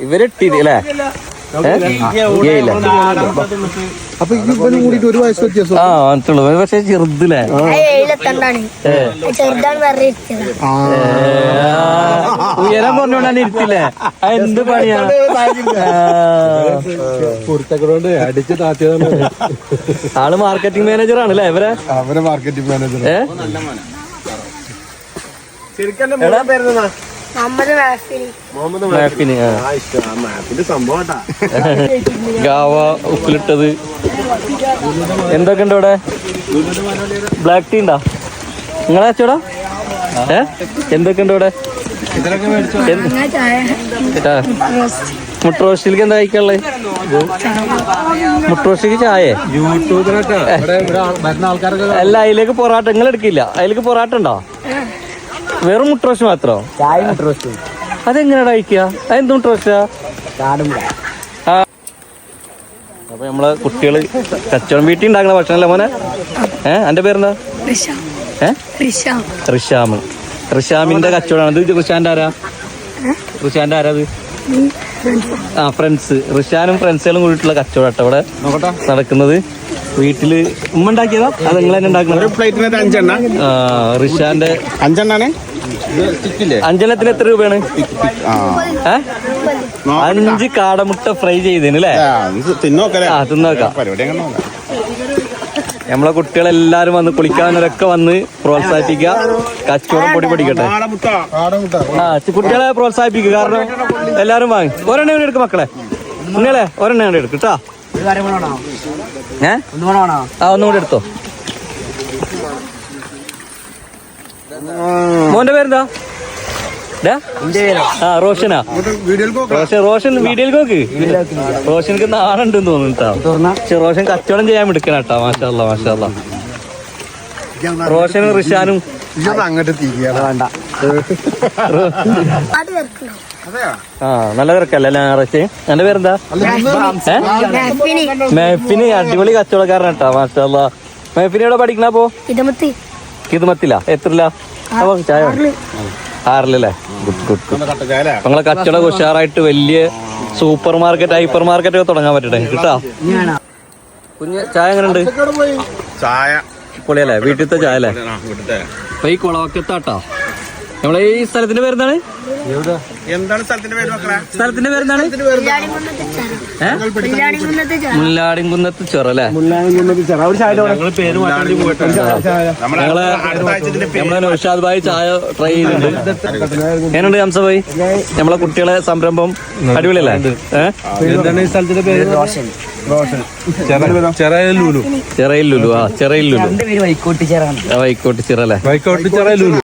ഇവര് ഇട്ടില്ലേ? അപ്പൊ ഇവനും കൂടിയിട്ട് ഒരു വയസ്സ് വ്യത്യാസം. ആ വന്നിട്ടുള്ളൂ, പക്ഷെ ചെറുതില്ലേ? ഉയരം പറഞ്ഞോണ്ടാണ് ഇരുത്തില്ലേ? എന്ത് പണിയാ? പൊരുത്തക്കടോണ്ട് അടിച്ച് താത്തിയതാണ്. ആള് മാർക്കറ്റിംഗ് മാനേജർ ആണല്ലേ? അവരെ മാർക്കറ്റിംഗ് മാനേജർ. ഗാവ ഉപ്പിലിട്ടത് എന്തൊക്കെ ഉണ്ട് ഇവിടെ? ബ്ലാക്ക് ടീ ഉണ്ടോ നിങ്ങളെ അച്ചോടാ? എന്തൊക്കെ ഉണ്ട് ഇവിടെ? മുട്ട റോസ്റ്റിലേക്ക് എന്താ കഴിക്കാനുള്ളത്? മുട്ട റോസ്റ്റിക്ക് ചായ അല്ല, അതിലേക്ക് പൊറാട്ട നിങ്ങൾ എടുക്കില്ല? അതിലേക്ക് പൊറാട്ട ഉണ്ടോ? വെറും മുട്ട റോസ്റ്റ് മാത്രോ? ചായ മുട്ട റോസ്റ്റ്. അതെങ്ങനെയാ കഴിക്കുക? അതെന്ത് മുട്ട റോസ്റ്റാ? അപ്പൊ നമ്മളെ കുട്ടികള് കച്ചവടം വീട്ടിൽ ഉണ്ടാക്കുന്ന ഭക്ഷണല്ലേ മോനെ? എന്റെ പേരെന്താ? റിഷാം. റിഷാമിന്റെ കച്ചവടമാണ് ഇത്. റിഷാന്റെ ആരാ? റിഷാന്റെ ആരാ അത്? ആ ഫ്രണ്ട്സ്. റിഷാനും ഫ്രണ്ട്സുകളും കൂടിയിട്ടുള്ള കച്ചവടം കേട്ടോ ഇവിടെ നടക്കുന്നത്. വീട്ടില് ഉമ്മ ഉണ്ടാക്കിയതാ? അത് നിങ്ങൾ തന്നെ ഉണ്ടാക്കുന്നത്? റിഷാന്റെ 5 എണ്ണാണ്. 5 എത്ര രൂപയാണ്? 5 കാടമുട്ട ഫ്രൈ ചെയ്തേന് അല്ലേ? തിന്നോക്കാം. നമ്മളെ കുട്ടികളെല്ലാരും വന്ന് കുളിക്കാനൊക്കെ വന്ന് പ്രോത്സാഹിപ്പിക്കുക, കച്ചവടം പൊടി പൊടിക്കട്ടെ. കുട്ടികളെ പ്രോത്സാഹിപ്പിക്കുക, കാരണം എല്ലാരും വാങ്ങി. ഒരെണ്ണം എടുക്കും മക്കളെ, നിങ്ങളെ ഒരെണ്ണം എടുക്കും കേട്ടോ. ഒന്നും കൂടെ എടുത്തോ. മോന്റെ പേരെന്താ? റോഷനാ? റോഷൻ വീഡിയോയിൽ നോക്ക്. റോഷനക്ക് നാളുണ്ടെന്ന് തോന്നുന്നു. പക്ഷെ റോഷൻ കച്ചവടം ചെയ്യാൻ എടുക്കണം കേട്ടോ. മാഷാല്ലാ മാഷാല്ലാ. റോഷനും റിഷാനും അങ്ങോട്ട് വേണ്ട. നല്ല തിരക്കല്ലേ ഞായറാഴ്ച? എന്റെ പേരെന്താ? മെഹഫിന്. അടിപൊളി കച്ചവടക്കാരൻ കേട്ടോ. മാഷാല്ലാ. മെഹഫിന് എവിടെ പഠിക്കണ? അപ്പോ കിതുമത്തില്ല. എത്രല്ല? ചായ 6-ലല്ലേ? Good good good. നമ്മളെ കച്ചവടം ഉഷാറായിട്ട് വലിയ സൂപ്പർ മാർക്കറ്റ്, ഹൈപ്പർ മാർക്കറ്റ് ഒക്കെ തുടങ്ങാൻ പറ്റട്ടെ കേട്ടോ. കുഞ്ഞ് ചായ എങ്ങനെ ഉണ്ട്? ചായ പൊളിയല്ലേ? വീട്ടിലത്തെ ചായ അല്ലേ? അപ്പൊ ഈ കുളവക്കത്താട്ടോ നമ്മളെ ഈ സ്ഥലത്തിന്റെ പേരെന്താണ്? സ്ഥലത്തിന്റെ പേരെന്താണ്? മുല്ലാടിംകുന്നത്ത് ചൊറ അല്ലേ? നമ്മളെ നൗഷാദ് ഭായി ചായ ട്രൈ ചെയ്തിട്ടുണ്ട്. എങ്ങനെയുണ്ട് ഹംസ ഭായി? നമ്മളെ കുട്ടികളെ സംരംഭം അടിപൊളിയല്ലേ? എന്താണ് ഈ സ്ഥലത്തിന്റെ പേര്? ചെറയിൽ ലുലു. വൈക്കോട്ടി ചിറ അല്ലേ? വൈക്കോട്ടി ചിറ ലുലു.